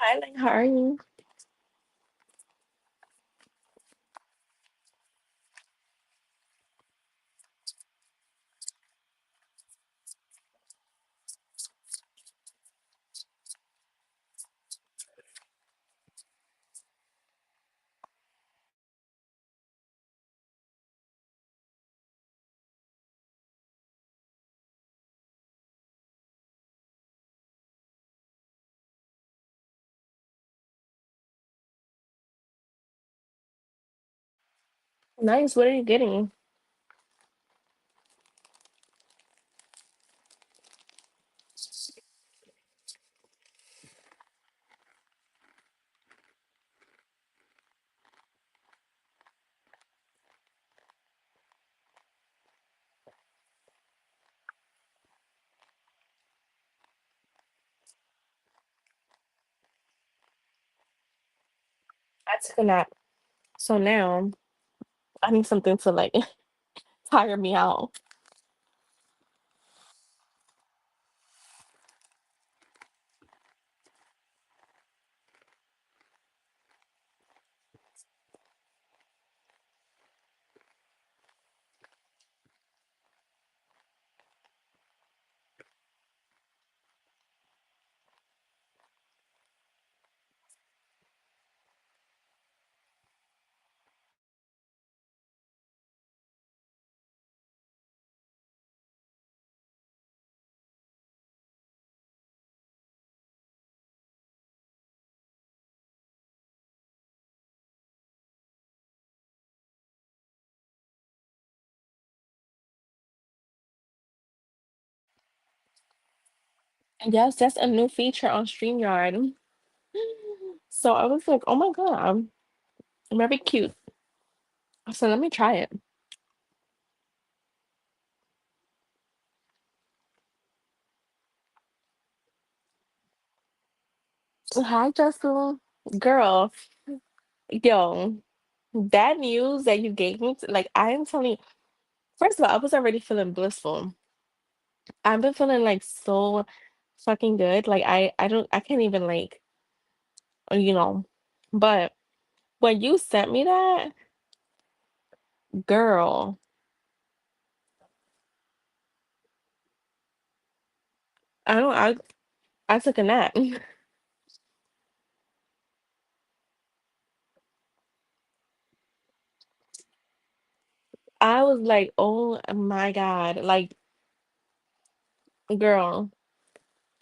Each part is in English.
Hi, Ling, how are you? Nice. What are you getting? I took a nap. So now I need something to like tire me out. Yes, that's a new feature on StreamYard. So I was like, oh my God, very cute. So let me try it. Hi, Justin. Girl, yo, that news that you gave me, like, I am telling you, first of all, I was already feeling blissful. I've been feeling like so fucking good. Like, I can't even, like, you know, but when you sent me that, girl, I don't, I took a nap. I was like, oh my God, like, girl,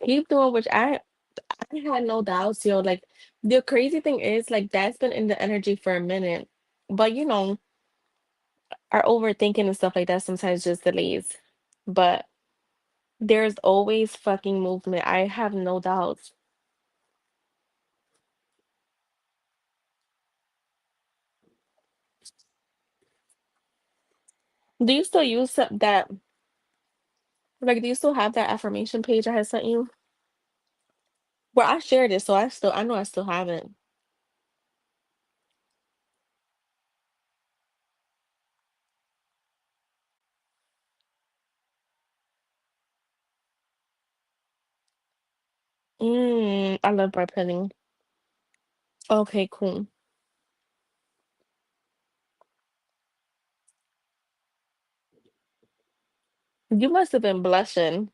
keep doing which I had no doubts, yo. Like, the crazy thing is, like, that's been in the energy for a minute. But our overthinking and stuff like that sometimes just delays. But there's always fucking movement. I have no doubts. Do you still use that? Like, do you still have that affirmation page I had sent you? Well, I shared it, so I know I still have it. I love bar penning. Okay, cool. You must have been blushing.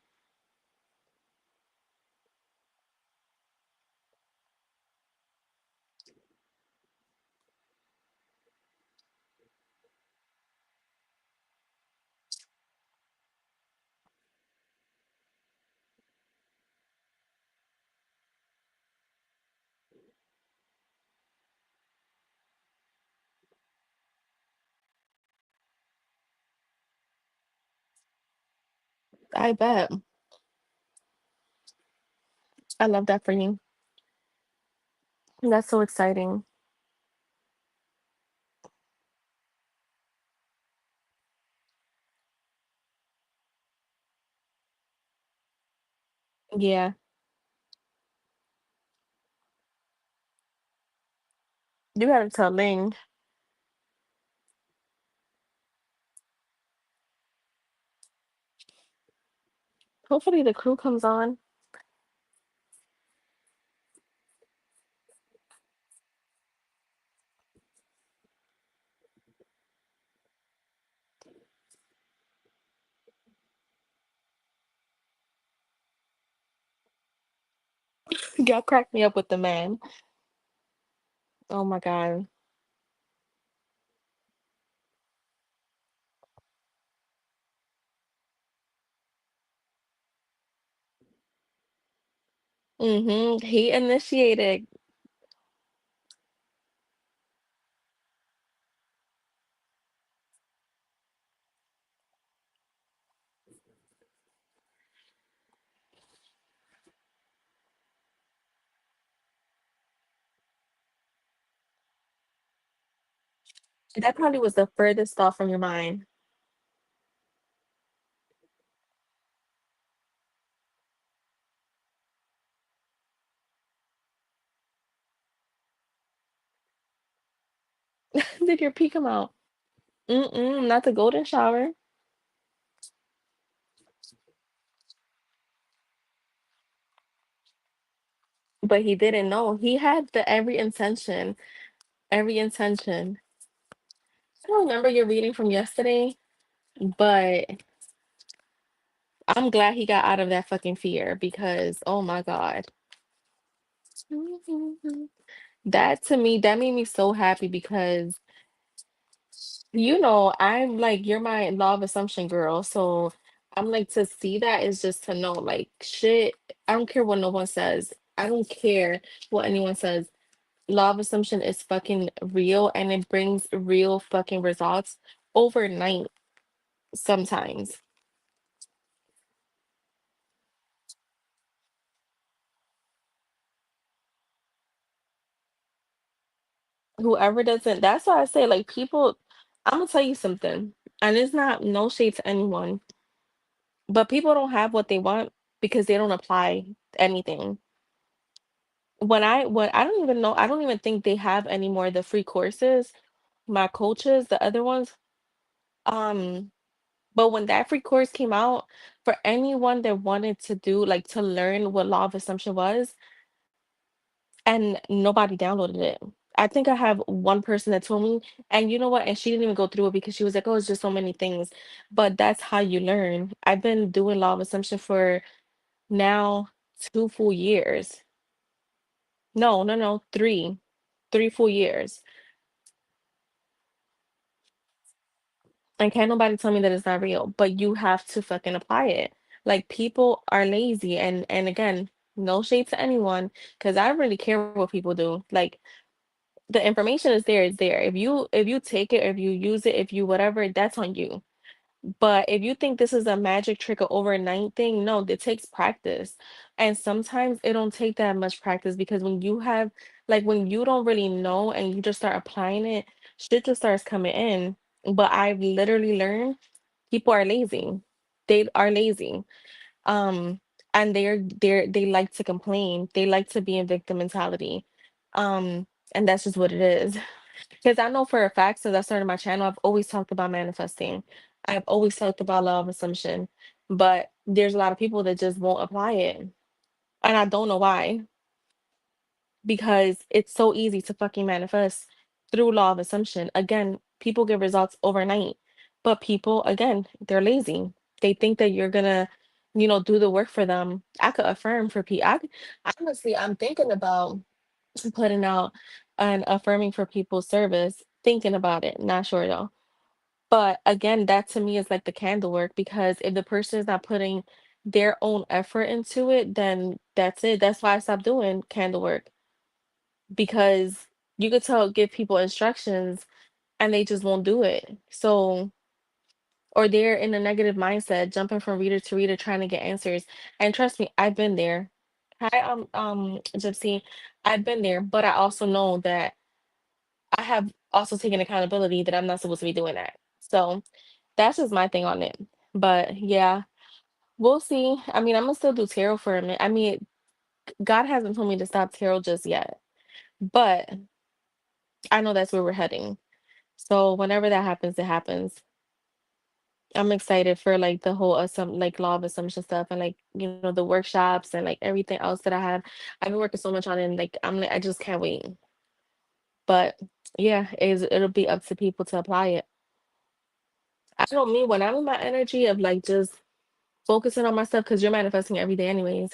I bet. I love that for you. That's so exciting. Yeah. You gotta tell Ling. Hopefully the crew comes on. Y'all crack me up with the man. Oh my God. He initiated. That probably was the furthest thought from your mind. Did your pee come out? Not the golden shower. But he didn't know. He had the every intention. Every intention. I don't remember your reading from yesterday, but I'm glad he got out of that fucking fear because oh my God. That to me, that made me so happy because I'm like you're my law of assumption girl. So I'm like to see that is just to know like shit. I don't care what no one says. I don't care what anyone says. Law of assumption is fucking real and it brings real fucking results overnight sometimes. Whoever doesn't, that's why I say like people, I'm gonna tell you something, and it's not no shade to anyone, but people don't have what they want because they don't apply anything. When I don't even know, I don't even think they have anymore the free courses, my coaches, the other ones. Um, but when that free course came out, for anyone that wanted to do like to learn what law of assumption was, and nobody downloaded it. I think I have one person that told me, and you know what? And she didn't even go through it because she was like, "Oh, it's just so many things." But that's how you learn. I've been doing law of assumption for now 2 full years. No, no, no, 3 full years. And can't nobody tell me that it's not real, but you have to fucking apply it. Like people are lazy and again, no shade to anyone, because I don't really care what people do. Like the information is there, it's there. If you take it, if you use it, if you whatever, that's on you. But if you think this is a magic trick or overnight thing, no, it takes practice. And sometimes it don't take that much practice because when you have like when you don't really know and you just start applying it, shit just starts coming in. But I've literally learned people are lazy. They are lazy. Um, and they like to complain. They like to be in victim mentality. And that's just what it is. Because I know for a fact since I started my channel, I've always talked about manifesting. I've always talked about law of assumption, but there's a lot of people that just won't apply it. And I don't know why, because it's so easy to fucking manifest through law of assumption. Again, people get results overnight, but people, again, they're lazy. They think that you're gonna, do the work for them. I could affirm for people. Honestly, I'm thinking about putting out an affirming for people's service, thinking about it, not sure though. But again, that to me is like the candle work because if the person is not putting their own effort into it, then that's it. That's why I stopped doing candle work because you could give people instructions and they just won't do it. So, or they're in a negative mindset, jumping from reader to reader, trying to get answers. And trust me, I've been there. Hi, Gypsy. I've been there, but I also know that I have also taken accountability that I'm not supposed to be doing that. So that's just my thing on it. But yeah, we'll see. I mean, I'm gonna still do tarot for a minute. I mean, God hasn't told me to stop tarot just yet, but I know that's where we're heading. So whenever that happens, it happens. I'm excited for like the whole like law of assumption stuff and like the workshops and like everything else that I have. I've been working so much on it and like I'm like I just can't wait. But yeah, it'll be up to people to apply it. I don't mean when I'm in my energy of like just focusing on myself because you're manifesting every day anyways.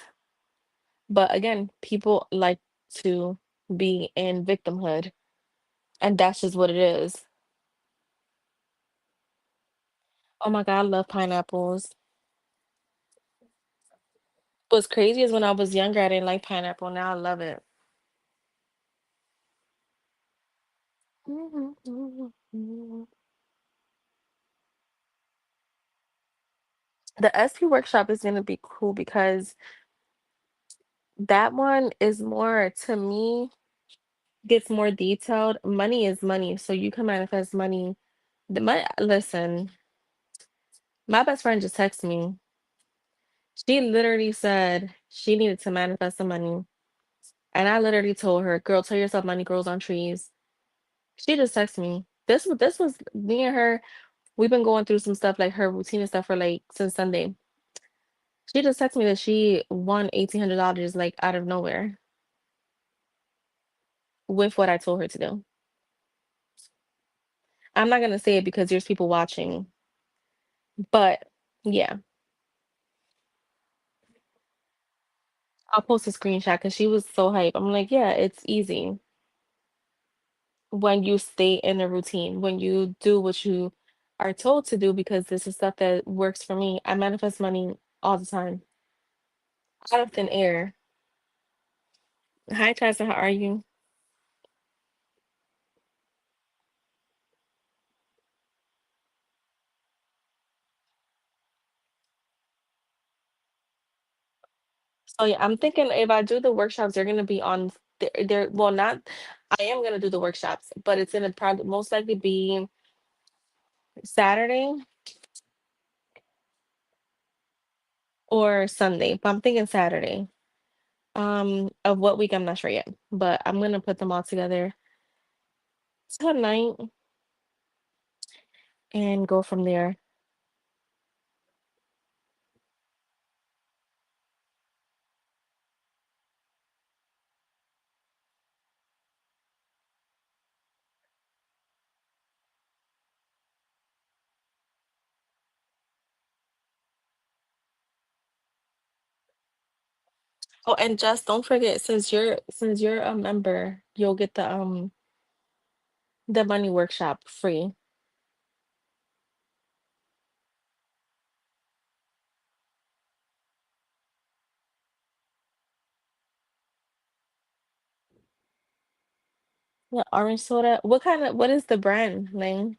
But again, people like to be in victimhood, and that's just what it is. Oh my God, I love pineapples. What's crazy is when I was younger, I didn't like pineapple. Now I love it. Mhm, mhm, mhm. The SP workshop is gonna be cool because that one is more, to me, gets more detailed. Money is money, so you can manifest money. The money, listen, my best friend just texted me. She literally said she needed to manifest some money. And I literally told her, girl, tell yourself money grows on trees. She just texted me. This was me and her. We've been going through some stuff like her routine and stuff for like since Sunday. She just texted me that she won $1,800 like out of nowhere with what I told her to do. I'm not gonna say it because there's people watching, but yeah, I'll post a screenshot because she was so hype. I'm like, yeah, it's easy when you stay in a routine, when you do what you are told to do, because this is stuff that works for me. I manifest money all the time, out of thin air. Hi, Chasa, how are you? So yeah, I'm thinking if I do the workshops, they're gonna be on they're well not I am gonna do the workshops, but it's gonna probably most likely be Saturday or Sunday. But I'm thinking Saturday. Of what week I'm not sure yet, but I'm gonna put them all together tonight and go from there. Oh, and just don't forget, since you're a member, you'll get the money workshop free. Yeah, orange soda. What is the brand name?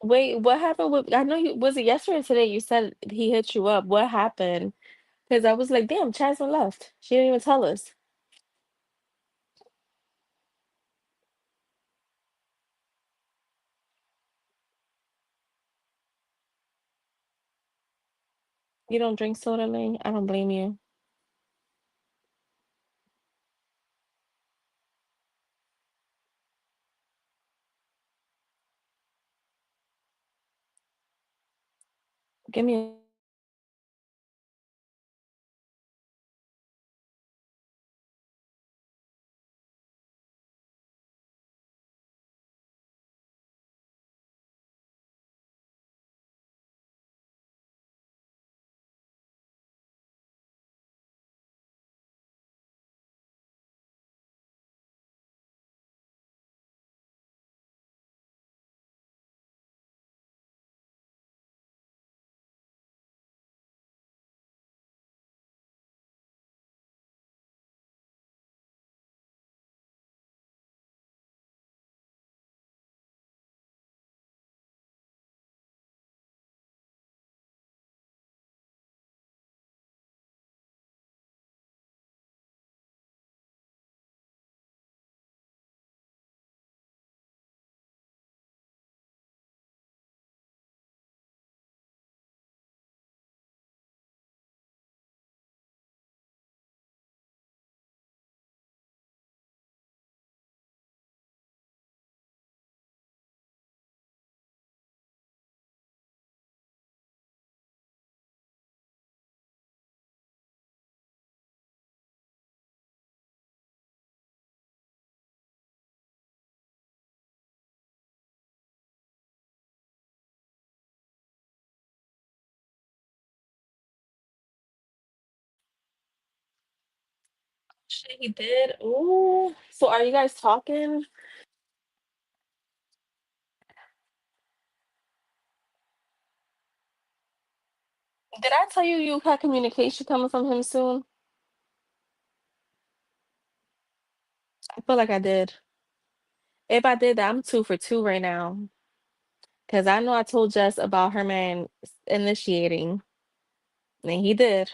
Wait, what happened with, I know you, was it yesterday or today you said he hit you up. What happened? Because I was like, damn, Jasmine left. She didn't even tell us. You don't drink soda, Lane? I don't blame you. Give me Shit, he did. Ooh. So are you guys talking? Did I tell you you had communication coming from him soon? I feel like I did. If I did that, I'm 2 for 2 right now. Cause I know I told Jess about her man initiating, and he did.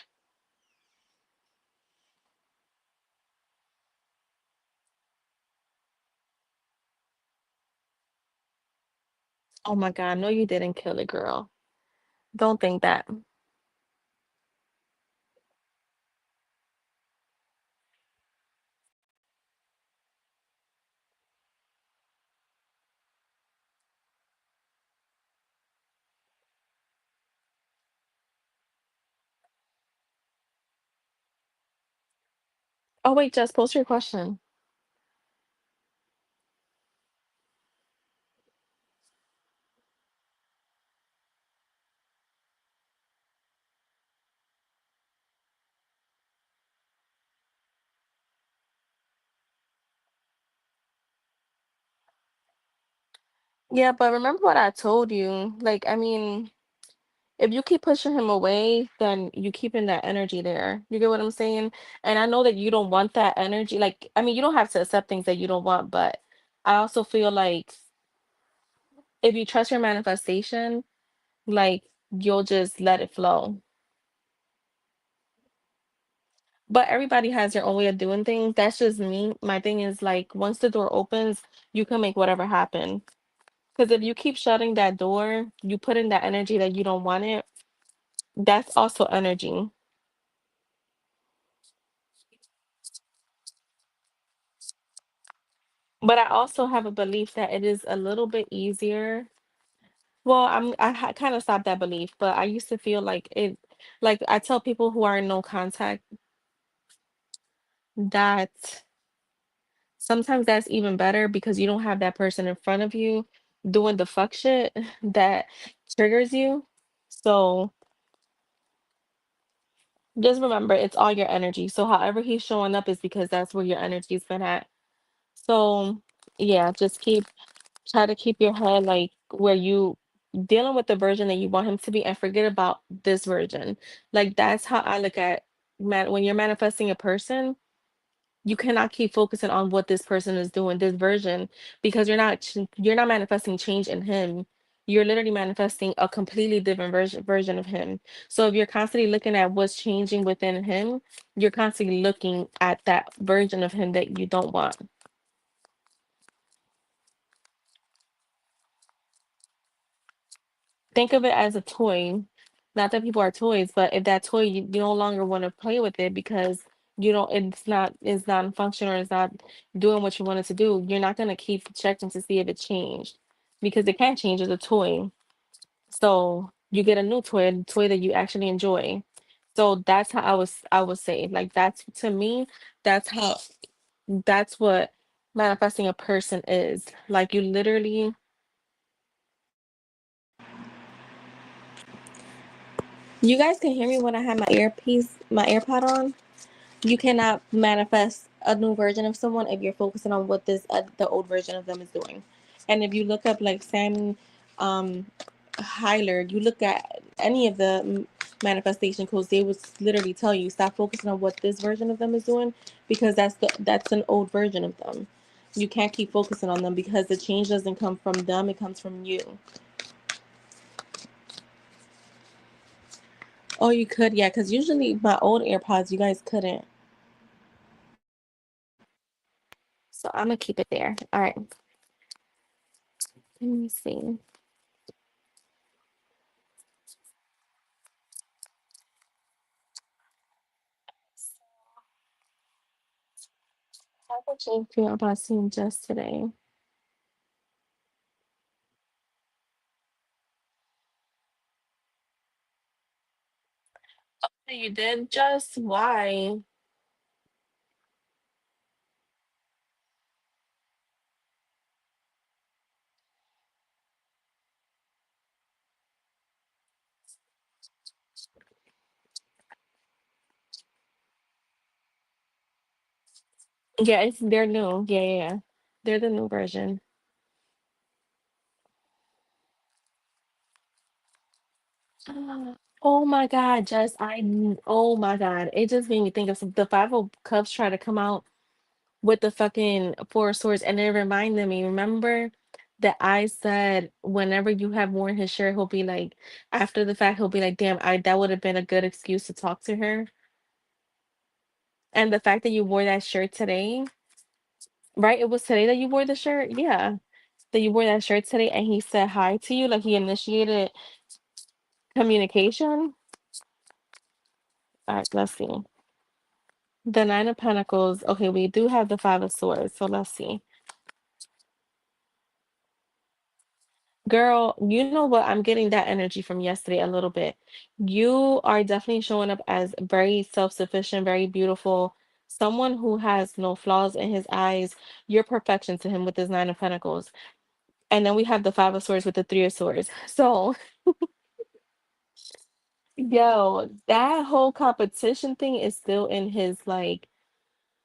Oh my God, no, you didn't kill it, girl. Don't think that. Oh wait, Jess, post your question. Yeah, but remember what I told you. Like, I mean, if you keep pushing him away, then you keeping that energy there. You get what I'm saying? And I know that you don't want that energy. Like, I mean, you don't have to accept things that you don't want, but I also feel like if you trust your manifestation, like you'll just let it flow. But everybody has their own way of doing things. That's just me. My thing is like once the door opens, you can make whatever happen. Because if you keep shutting that door, you put in that energy that you don't want it. That's also energy. But I also have a belief that it is a little bit easier. Well, I kind of stopped that belief, but I used to feel like it, like I tell people who are in no contact that sometimes that's even better because you don't have that person in front of you doing the fuck shit that triggers you. So just remember, it's all your energy. So however he's showing up is because that's where your energy's been at. So yeah, just try to keep your head like where you dealing with the version that you want him to be and forget about this version. Like that's how I look at when you're manifesting a person, you cannot keep focusing on what this person is doing, this version, because you're not manifesting change in him. You're literally manifesting a completely different version of him. So if you're constantly looking at what's changing within him, you're constantly looking at that version of him that you don't want. Think of it as a toy. Not that people are toys, but if that toy you no longer want to play with it because you don't it's not in function or it's not doing what you want it to do, you're not gonna keep checking to see if it changed because it can't change as a toy. So you get a new toy, a toy that you actually enjoy. So that's how I would say like that's to me that's how that's what manifesting a person is. Like you literally you guys can hear me when I have my AirPod on. You cannot manifest a new version of someone if you're focusing on what the old version of them is doing. And if you look up like Sam um Hyler, you look at any of the manifestation codes, they would literally tell you stop focusing on what this version of them is doing because that's an old version of them. You can't keep focusing on them because the change doesn't come from them, it comes from you. Oh, you could, yeah, because usually my old AirPods, you guys couldn't. So I'm gonna keep it there. All right. Let me see. How would you feel about seeing Jess today? You did just why? Yeah, they're new. Yeah, yeah, yeah. They're the new version. Oh my God, Jess, oh my God. It just made me think of the Five of Cups try to come out with the fucking Four of Swords, and it reminded me, remember that I said whenever you have worn his shirt, he'll be like, after the fact, he'll be like, damn, I that would have been a good excuse to talk to her. And the fact that you wore that shirt today, right? It was today that you wore the shirt? Yeah. That you wore that shirt today and he said hi to you, like he initiated communication. All right, let's see. The Nine of Pentacles. Okay, we do have the Five of Swords, so let's see. Girl, you know what? I'm getting that energy from yesterday a little bit. You are definitely showing up as very self-sufficient, very beautiful, someone who has no flaws in his eyes. You're perfection to him with this Nine of Pentacles. And then we have the Five of Swords with the Three of Swords. So, yo, that whole competition thing is still in his like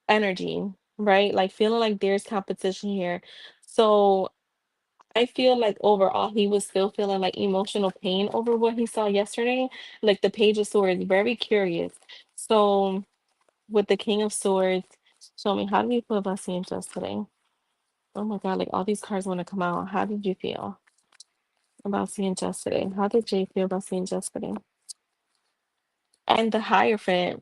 energy, right? Like feeling like there's competition here. So I feel like overall he was still feeling like emotional pain over what he saw yesterday. Like the Page of Swords, very curious. So with the King of Swords, show me how do you feel about seeing Just today? Oh my God, like all these cards want to come out. How did you feel about seeing Just today? How did Jay feel about seeing Just today? And the Hierophant.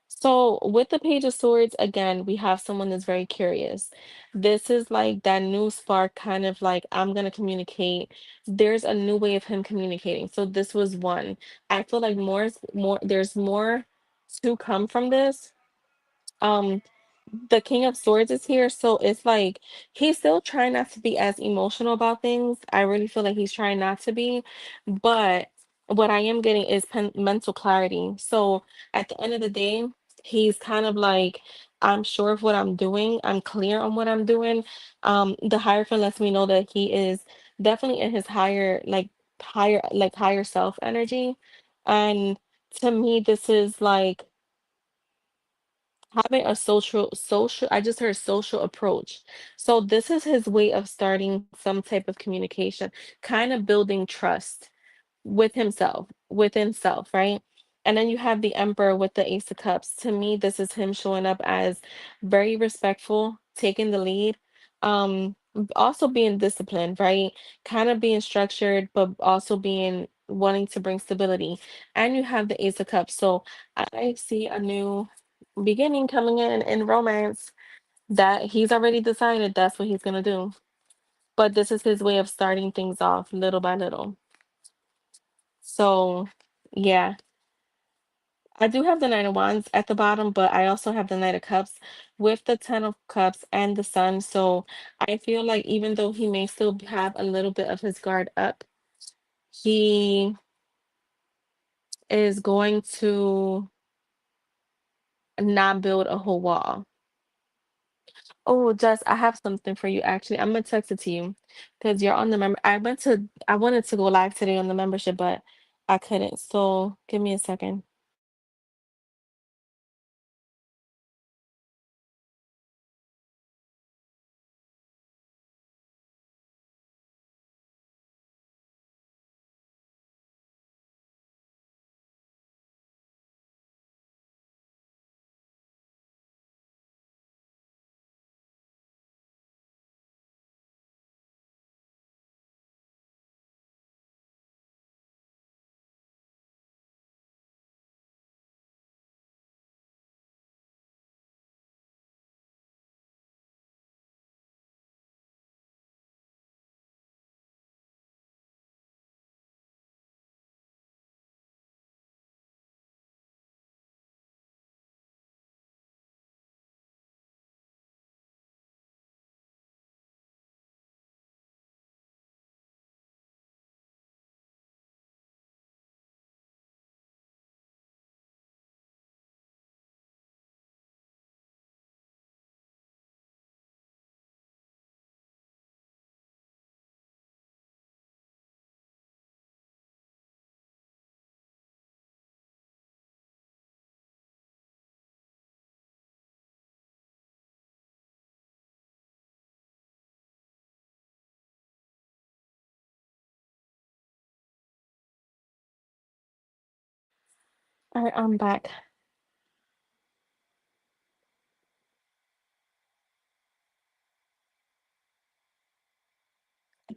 So with the Page of Swords, again, we have someone that's very curious. This is like that new spark, kind of like, I'm gonna communicate. There's a new way of him communicating. So this was one. I feel like there's more to come from this. Um, the King of Swords is here, so it's like he's still trying not to be as emotional about things. I really feel like he's trying not to be, but what I am getting is mental clarity. So at the end of the day, he's kind of like, I'm sure of what I'm doing. I'm clear on what I'm doing. The Hierophant lets me know that he is definitely in his higher self energy, and to me, this is like having a social, I just heard social approach. So this is his way of starting some type of communication, kind of building trust with himself, within self, right? And then you have the Emperor with the Ace of Cups. To me, this is him showing up as very respectful, taking the lead, also being disciplined, right? Kind of being structured, but also being wanting to bring stability. And you have the Ace of Cups. So I see a new beginning coming in romance that he's already decided that's what he's gonna do. But this is his way of starting things off little by little. So, yeah, I do have the Nine of Wands at the bottom, but I also have the Knight of Cups with the Ten of Cups and the Sun. So I feel like even though he may still have a little bit of his guard up, he is going to not build a whole wall. Oh, Jess, I have something for you actually. I'm gonna text it to you because you're on the member. I wanted to go live today on the membership, but I couldn't. So give me a second. All right, I'm back.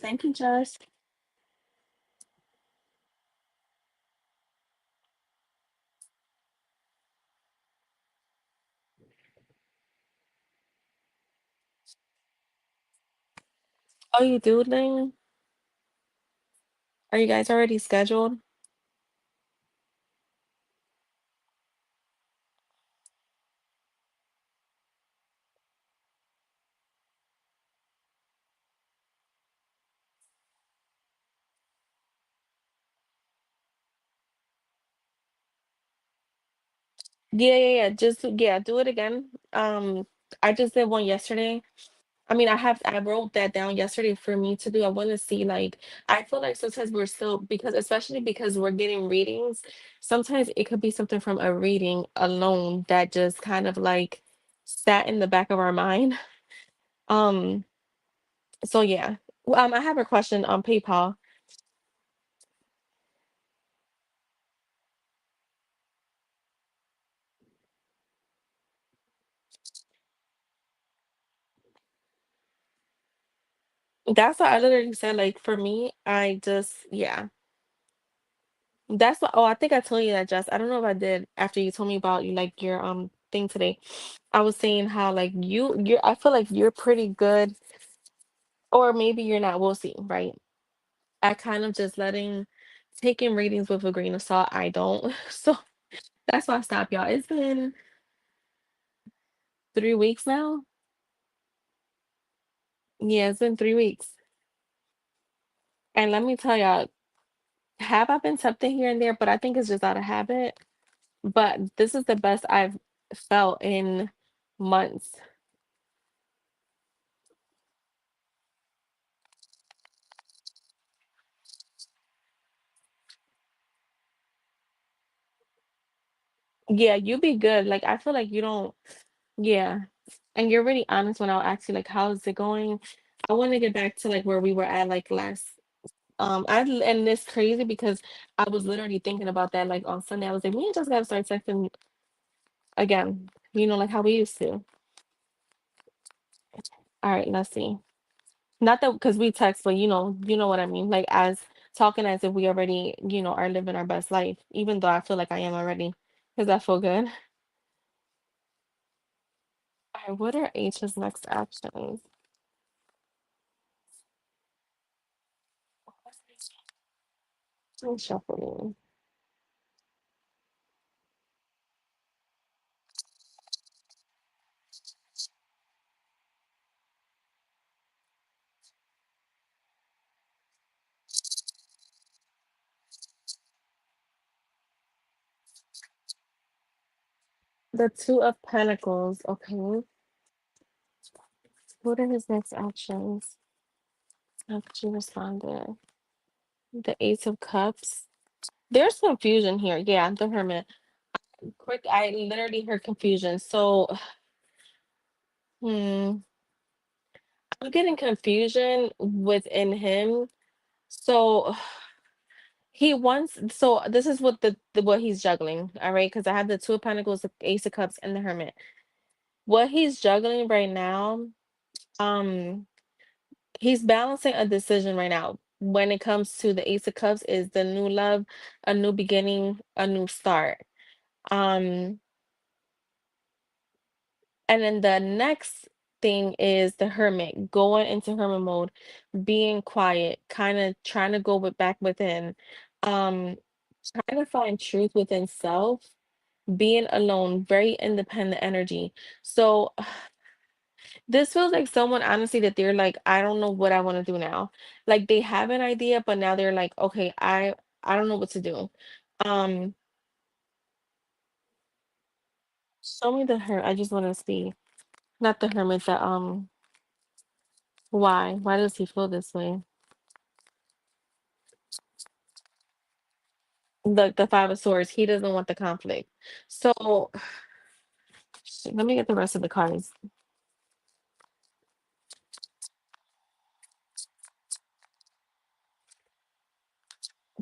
Thank you, Jess. Oh, you doodling? Are you guys already scheduled? Yeah, yeah, yeah. Just yeah, do it again. I just did one yesterday. I mean, I wrote that down yesterday for me to do. I want to see like I feel like sometimes we're still because especially because we're getting readings, sometimes it could be something from a reading alone that just kind of like sat in the back of our mind. Um, so yeah. I have a question on PayPal. That's what I literally said. Like for me, I just yeah. That's what. Oh, I think I told you that, Jess. I don't know if I did after you told me about you like your thing today. I was saying how like you're. I feel like you're pretty good, or maybe you're not. We'll see, right? I kind of just letting taking readings with a grain of salt. I don't. So that's why I stopped, y'all. It's been 3 weeks now. Yeah, it's been 3 weeks, and let me tell y'all, have I been tempted here and there? But I think it's just out of habit. But this is the best I've felt in months. Yeah, you be good. Like I feel like you don't. Yeah, and you're really honest when I'll ask you like, how's it going? I want to get back to like where we were at like last. And it's crazy because I was literally thinking about that like on Sunday. I was like, we just gotta start texting again. Like how we used to. All right, let's see. Not that because we text, but you know what I mean. Like as talking as if we already, are living our best life. Even though I feel like I am already, because I feel good. All right, what are H's next actions? I'm shuffling. The Two of Pentacles. Okay. What are his next actions? After she responded. The Ace of Cups. There's confusion here. Yeah, the Hermit. Quick, I literally heard confusion. So, hmm, I'm getting confusion within him. So he wants. So this is what what he's juggling. All right, because I have the Two of Pentacles, the Ace of Cups, and the Hermit. What he's juggling right now. Um, he's balancing a decision right now. When it comes to the Ace of Cups, is the new love, a new beginning, a new start. Um, and then the next thing is the Hermit, going into Hermit mode, being quiet, kind of trying to go back within, um, trying to find truth within self, being alone, very independent energy. So this feels like someone honestly that they're like, I don't know what I want to do now. Like they have an idea, but now they're like, okay, I don't know what to do. Um, show me the her. I just want to see, not the hermit. The why? Why does he feel this way? The Five of Swords. He doesn't want the conflict. So let me get the rest of the cards.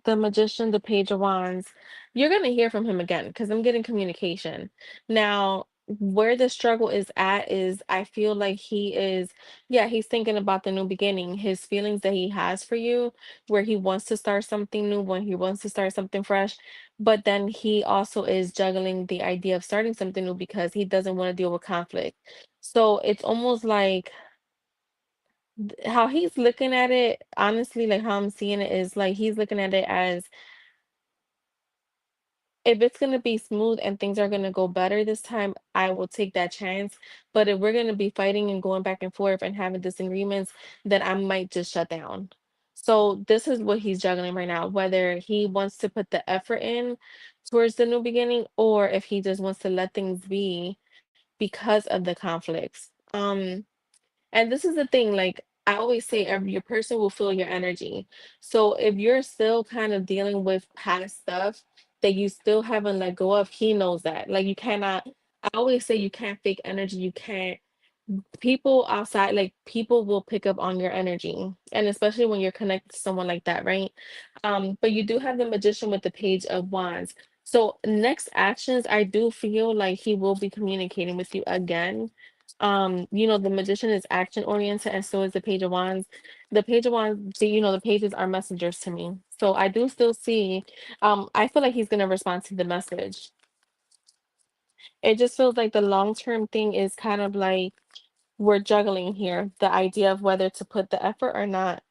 The Magician, the Page of Wands, you're gonna hear from him again because I'm getting communication. Now, where the struggle is at is I feel like he is, yeah, he's thinking about the new beginning, his feelings that he has for you, where he wants to start something new, when he wants to start something fresh. But then he also is juggling the idea of starting something new because he doesn't want to deal with conflict. So it's almost like how he's looking at it, honestly, like how I'm seeing it is like he's looking at it as if it's gonna be smooth and things are gonna go better this time, I will take that chance. But if we're gonna be fighting and going back and forth and having disagreements, then I might just shut down. So this is what he's juggling right now, whether he wants to put the effort in towards the new beginning or if he just wants to let things be because of the conflicts. And this is the thing, like I always say, every your person will feel your energy. So if you're still kind of dealing with past stuff that you still haven't let go of, he knows that. Like you cannot, I always say you can't fake energy. You can't people outside, like people will pick up on your energy, and especially when you're connected to someone like that, right? But you do have the Magician with the Page of Wands. So next actions, I do feel like he will be communicating with you again. The Magician is action oriented, and so is the Page of Wands. The Page of Wands, the pages are messengers to me, so I do still see. I feel like he's gonna respond to the message. It just feels like the long term thing is kind of like we're juggling here the idea of whether to put the effort or not.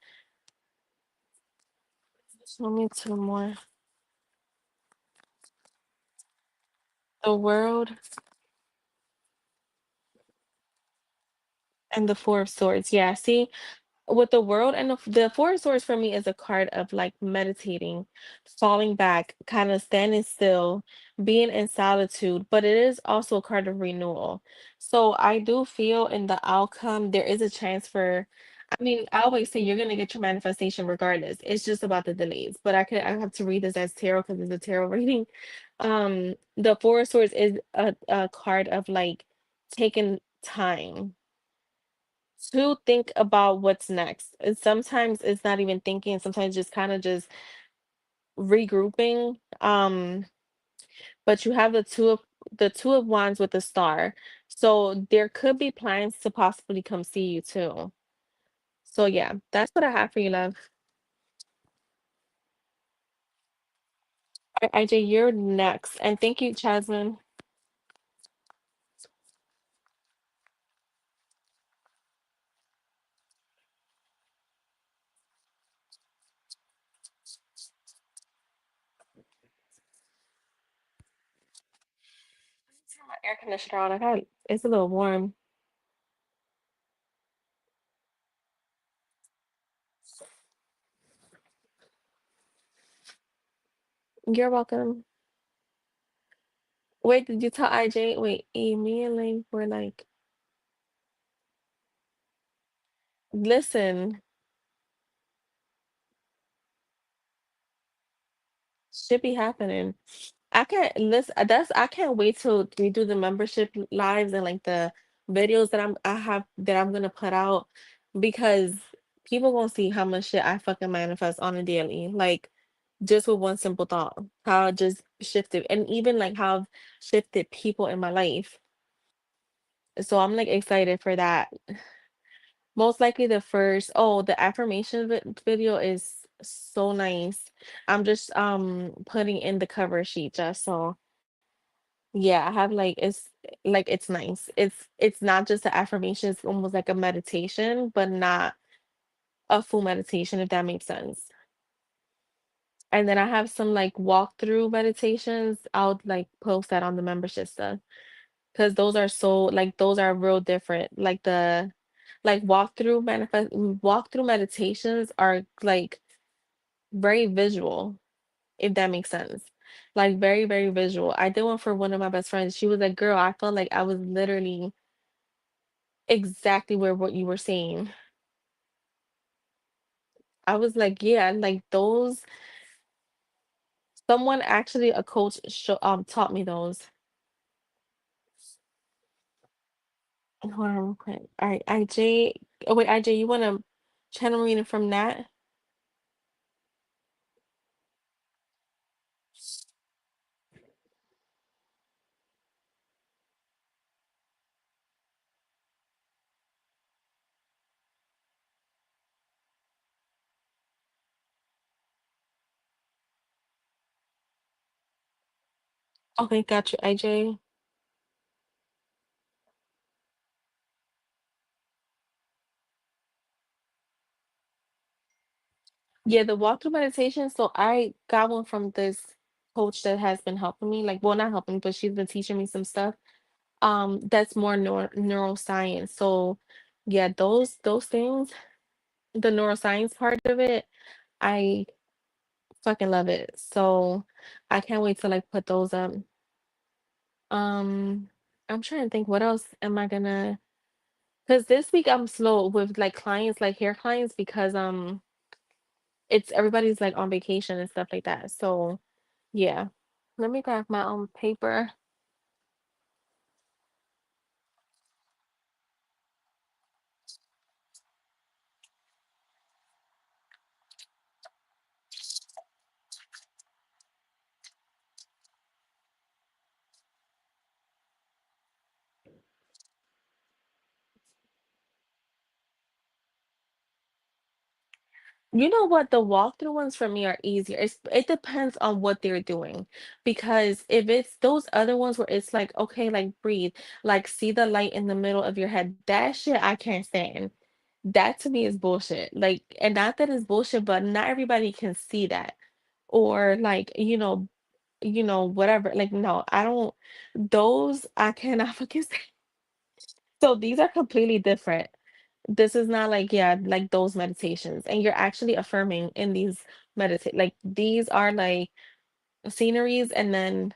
Show me two more. The World and the Four of Swords. Yeah, see, with the World and the Four of Swords for me is a card of like meditating, falling back, kind of standing still, being in solitude, but it is also a card of renewal. So I do feel in the outcome there is a chance for. I mean, I always say you're gonna get your manifestation regardless. It's just about the delays. But I have to read this as tarot because it's a tarot reading. The Four of Swords is a card of like taking time to think about what's next. And sometimes it's not even thinking, sometimes just kind of just regrouping. But you have the two of wands with the star. So there could be plans to possibly come see you too. So yeah, that's what I have for you, love. All right, IJ, you're next. And thank you, Jasmine. Turn my air conditioner on. It's a little warm. You're welcome. Wait, did you tell IJ? Wait, me and Link were like, listen, should be happening. I can't listen. I can't wait till we do the membership lives and like the videos that I'm gonna put out because people gonna see how much shit I fucking manifest on a daily. Like just with one simple thought, how I just shifted and even like how I've shifted people in my life. So I'm like excited for that. Most likely the affirmation video is so nice. I'm just putting in the cover sheet just so. Yeah, I have it's nice. It's not just an affirmation, it's almost like a meditation, but not a full meditation, if that makes sense. And then I have some like walkthrough meditations. I'll like post that on the membership stuff because those are real different. Like walkthrough meditations are like very visual, if that makes sense. Like very, very visual. I did one for one of my best friends. She was like, girl, I felt like I was literally exactly where what you were saying. I was like, yeah, like those someone actually a coach taught me those. Hold on real quick. All right, IJ. Oh wait, IJ, you want to channel reading from that? Okay, got you, AJ. Yeah, the walkthrough meditation. So I got one from this coach that has been helping me. Like, well, not helping, but she's been teaching me some stuff. That's more neuroscience. So yeah, those things, the neuroscience part of it, I fucking love it. So I can't wait to like put those up. Um, I'm trying to think what else am I gonna, because this week I'm slow with like clients, like hair clients, because it's everybody's like on vacation and stuff like that. So yeah. Let me grab my own paper. You know what? The walkthrough ones for me are easier. It depends on what they're doing. Because if it's those other ones where it's like, okay, like breathe, like see the light in the middle of your head, that shit I can't stand. That to me is bullshit. Like, and not that it's bullshit, but not everybody can see that. Or like, whatever. Like, no, I don't, those I cannot fucking stand. So these are completely different. This is not like, yeah, like those meditations. And you're actually affirming in these meditate. Like these are like sceneries and then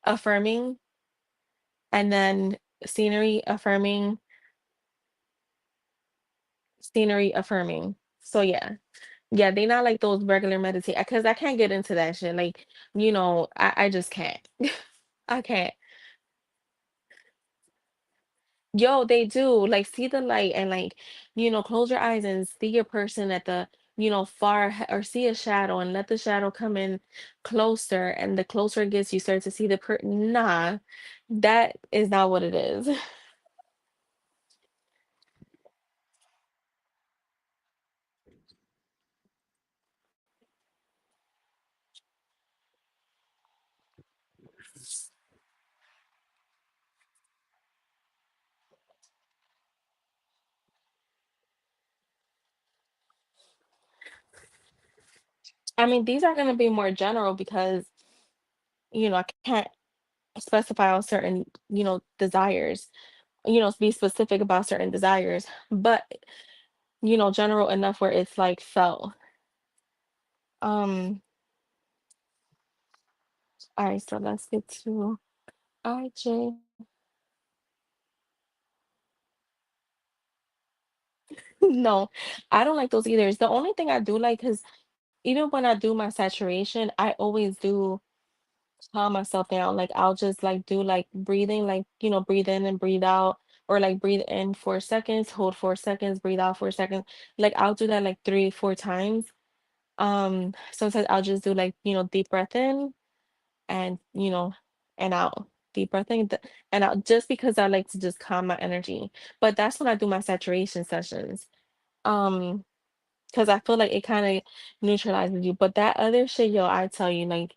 affirming and then scenery affirming, scenery affirming. So yeah. Yeah, they not like those regular meditate because I can't get into that shit. Like, I just can't. I can't. Yo, they do. Like, see the light and like, close your eyes and see your person at the, or see a shadow and let the shadow come in closer. And the closer it gets, you start to see the Nah, that is not what it is. I mean, these are going to be more general because, I can't specify on certain, desires, be specific about certain desires, but, general enough where it's like felt. Um, all right, so let's get to IJ. No, I don't like those either. It's the only thing I do like because even when I do my saturation, I always do calm myself down. Like I'll just like do like breathing, like breathe in and breathe out, or like breathe in 4 seconds, hold 4 seconds, breathe out 4 seconds. Like I'll do that like 3, 4 times. Sometimes I'll just do like deep breath in and and out. Deep breath in and out, just because I like to just calm my energy. But that's when I do my saturation sessions. Um, because I feel like it kind of neutralizes you. But that other shit, yo, I tell you, like,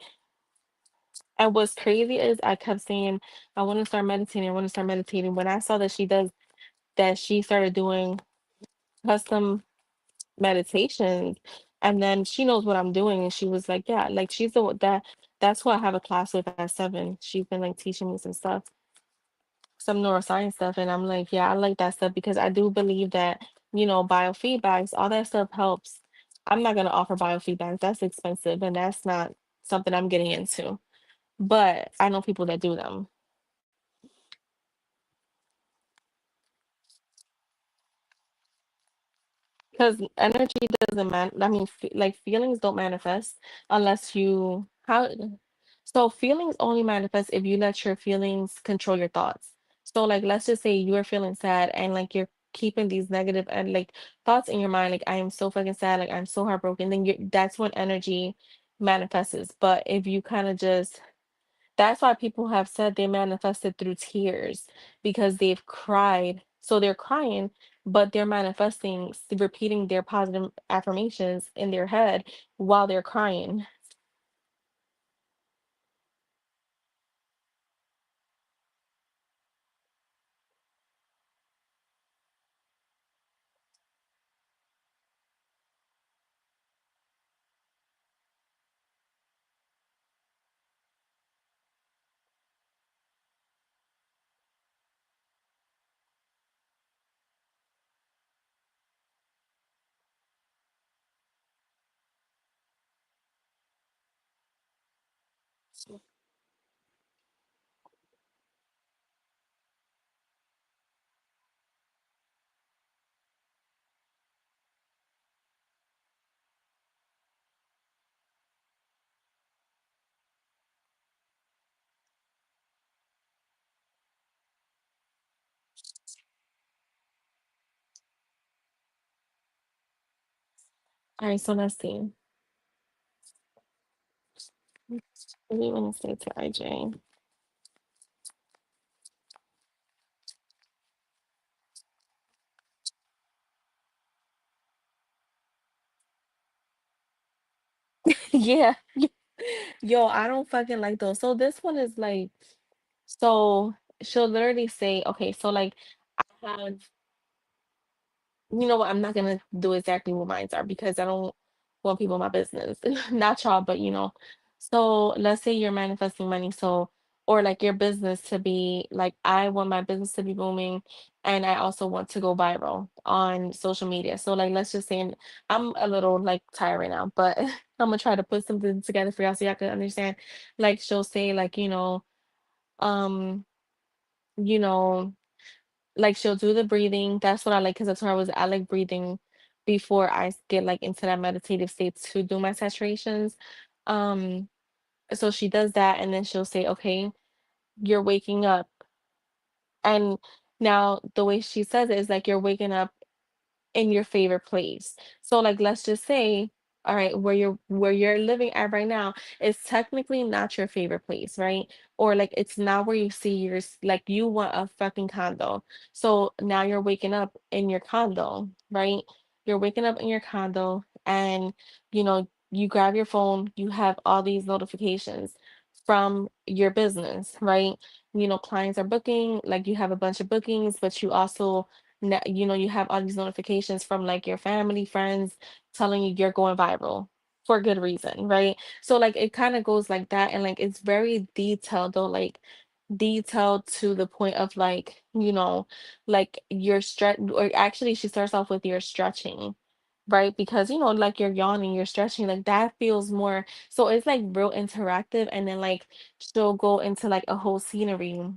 and what's crazy is I kept saying, I want to start meditating, I want to start meditating. When I saw that she started doing custom meditations, and then she knows what I'm doing, and she was like, yeah, like she's the one that's who I have a class with at 7. She's been like teaching me some stuff, some neuroscience stuff, and I'm like, yeah, I like that stuff because I do believe that, biofeedbacks, all that stuff helps. I'm not gonna offer biofeedback. That's expensive and that's not something I'm getting into. But I know people that do them. Because energy doesn't I mean, like feelings don't manifest unless you how so feelings only manifest if you let your feelings control your thoughts. So like let's just say you're feeling sad and like you're keeping these negative and like thoughts in your mind, like I am so fucking sad, like I'm so heartbroken, then that's when energy manifests. But if you kind of just that's why people have said they manifested through tears because they've cried. So they're crying, but they're manifesting, repeating their positive affirmations in their head while they're crying. All right, so let's see. What do you want to say to IJ? Yeah. Yo, I don't fucking like those. So this one is like, so she'll literally say, okay, so like I have, you know what, I'm not gonna do exactly what mines are because I don't want people in my business. Not y'all, but you know. So let's say you're manifesting money, so or like your business to be like, I want my business to be booming and I also want to go viral on social media. So like let's just say I'm a little like tired right now, but I'm gonna try to put something together for y'all so y'all can understand. Like she'll say like, um, you know, like she'll do the breathing. That's what I like because that's where I like breathing before get like into that meditative state to do my saturations. Um, so she does that and then she'll say, okay, you're waking up. And now the way she says it is like you're waking up in your favorite place. So like let's just say, all right, where you're living at right now is technically not your favorite place, right? Or like it's not where you see like you want a fucking condo. So now you're waking up in your condo, right? You're waking up in your condo and you grab your phone, you have all these notifications from your business, right? Clients are booking, like you have a bunch of bookings, but you also you have all these notifications from like your family, friends telling you you're going viral for good reason, right? So like it kind of goes like that, and like it's very detailed though, like detailed to the point of like, like your stretch, or actually she starts off with your stretching, right? Because like you're yawning, you're stretching, like that feels more, so it's like real interactive, and then like she'll go into like a whole scenery,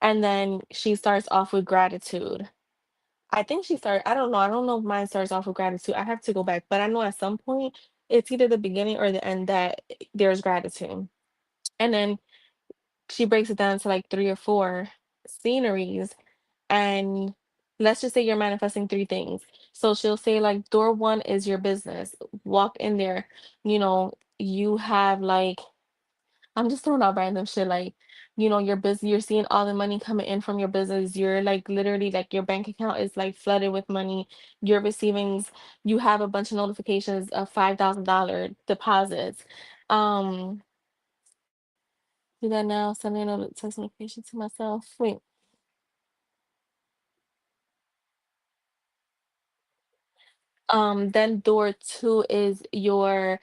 and then she starts off with gratitude. I don't know if mine starts off with gratitude. I have to go back, but I know at some point it's either the beginning or the end that there's gratitude. And then she breaks it down to like three or four sceneries. And let's just say you're manifesting three things. So she'll say, like, door one is your business. Walk in there. You have like, I'm just throwing out random shit like, you're busy, you're seeing all the money coming in from your business. You're like literally like your bank account is like flooded with money. You're receiving, you have a bunch of notifications of $5,000 deposits. Um, do that now, sending a text notification to myself. Wait. Then door two is your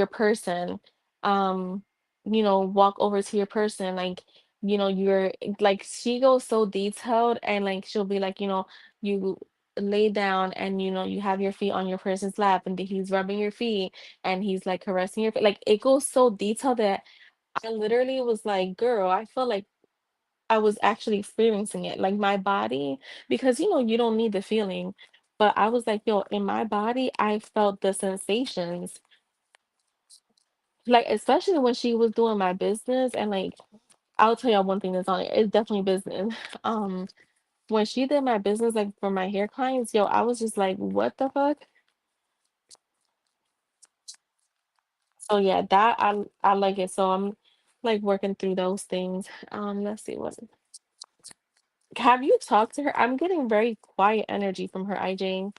person. Um, walk over to your person, like, you're like she goes so detailed, and like she'll be like, you lay down and you have your feet on your person's lap, and then he's rubbing your feet and he's like caressing your feet. Like it goes so detailed that I literally was like, girl, I feel like I was actually experiencing it, like my body, because you don't need the feeling, but I was like, yo, in my body, I felt the sensations, like especially when she was doing my business, and like I'll tell y'all one thing that's on it. It's definitely business. Um, when she did my business, like for my hair clients, yo, I was just like, what the fuck? So yeah, that I like it. So I'm like working through those things. Let's see what. Have you talked to her? I'm getting very quiet energy from her, IJ.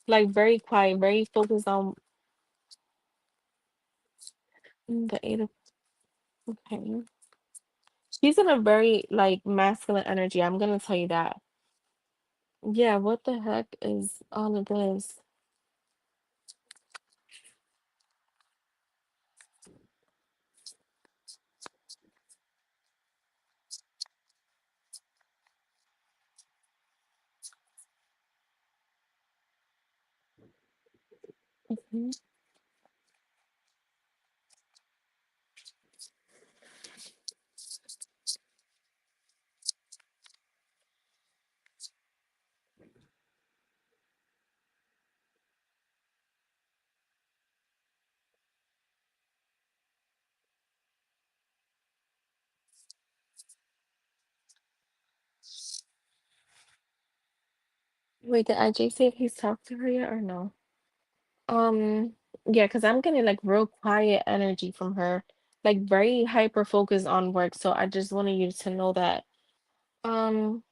Like very quiet, very focused on the eight of, okay. She's in a very like masculine energy. I'm gonna tell you that. Yeah, what the heck is all of this? Mhm. Wait, did IJ say if he's talked to her yet or no? Yeah, because I'm getting like real quiet energy from her, like very hyper focused on work. So I just wanted you to know that. Um,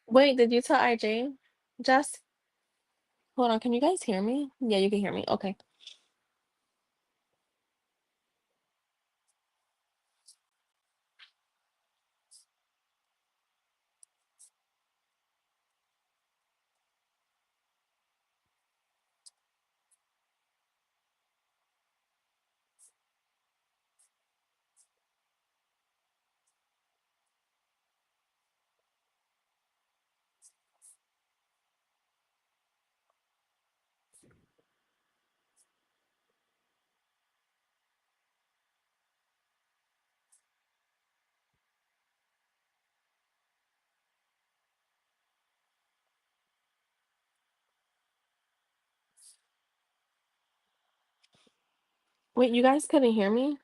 Wait, did you tell RJ? Just hold on. Can you guys hear me? Yeah, you can hear me. Okay. Wait, you guys couldn't hear me,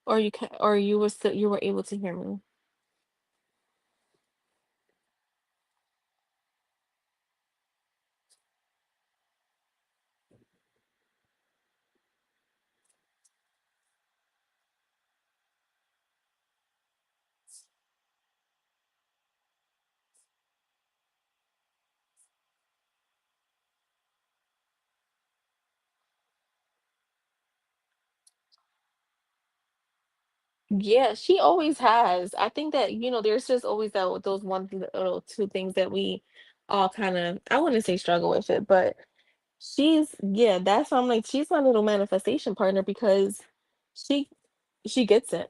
or or you were still you were able to hear me. Yeah, she always has. I think that, there's just always those one little two things that we all kind of, I wouldn't say struggle with it, but yeah, that's why I'm like, she's my little manifestation partner because she she gets it.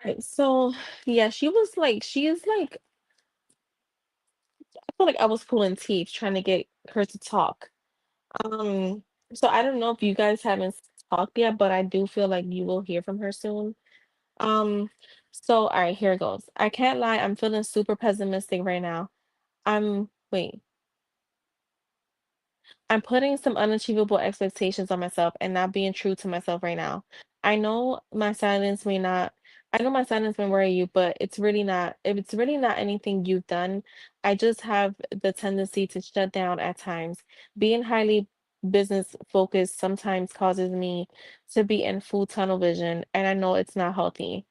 Right. So yeah, she is like, I feel like I was pulling teeth trying to get her to talk. Um, so I don't know if you guys haven't talked yet, but I do feel like you will hear from her soon. Um, so all right, here it goes. I can't lie, I'm feeling super pessimistic right now. Wait, I'm putting some unachievable expectations on myself and not being true to myself right now. I know my silence may not, I know my silence may worry you, but if it's really not anything you've done, I just have the tendency to shut down at times. Being highly business focused sometimes causes me to be in full tunnel vision, and I know it's not healthy.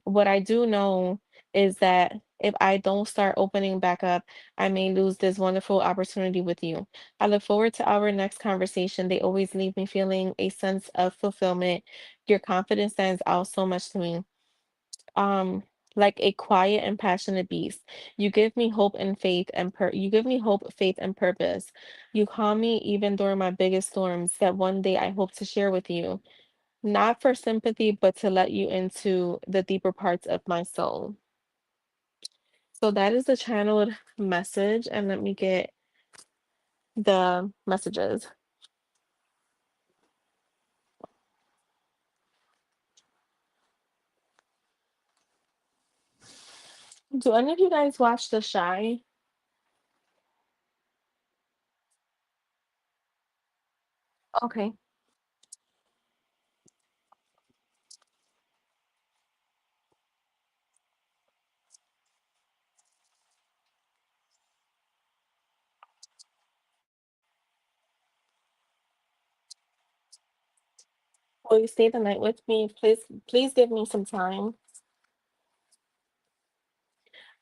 What I do know is that if I don't start opening back up, I may lose this wonderful opportunity with you. I look forward to our next conversation. They always leave me feeling a sense of fulfillment. Your confidence stands out so much to me. Um, like a quiet and passionate beast. You give me hope and faith and you give me hope, faith, and purpose. You calm me even during my biggest storms that one day I hope to share with you, not for sympathy, but to let you into the deeper parts of my soul. So that is the channeled message. And let me get the messages. Do any of you guys watch The Shy? Okay. Will you stay the night with me? Please give me some time.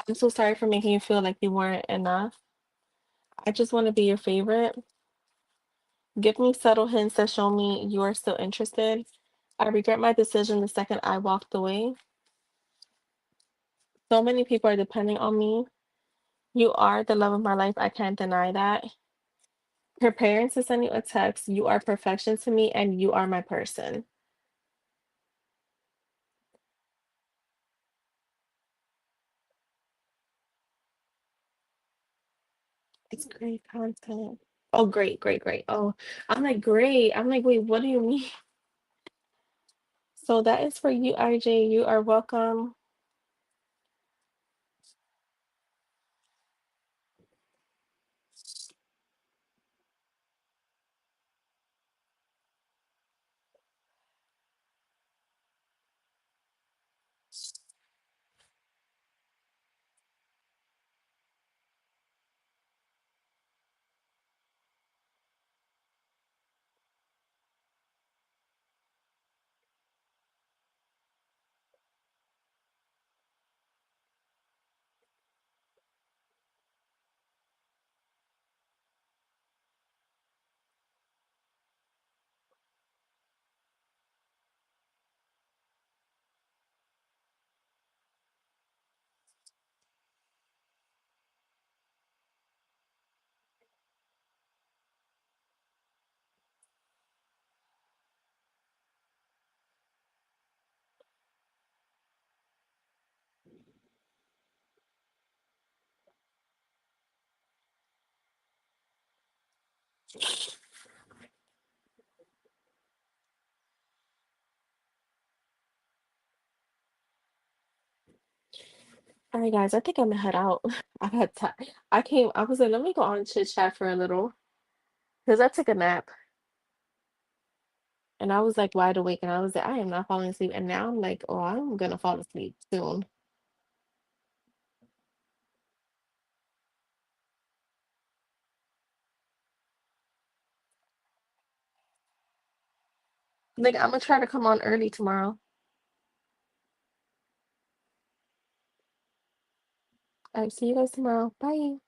I'm so sorry for making you feel like you weren't enough. I just want to be your favorite. Give me subtle hints that show me you are still interested. I regret my decision the second I walked away. So many people are depending on me. You are the love of my life. I can't deny that. Preparing to send you a text. You are perfection to me and you are my person. It's great content. Oh, great, great, great. Oh, I'm like, great. I'm like, wait, what do you mean? So that is for you, RJ. You are welcome. All right, guys, I think I'm gonna head out. I had time. I was like, let me go on chit chat for a little because I took a nap and I was like wide awake and I was like, I am not falling asleep. And now I'm like, oh, I'm gonna fall asleep soon. Like, I'm gonna try to come on early tomorrow. All right, see you guys tomorrow. Bye.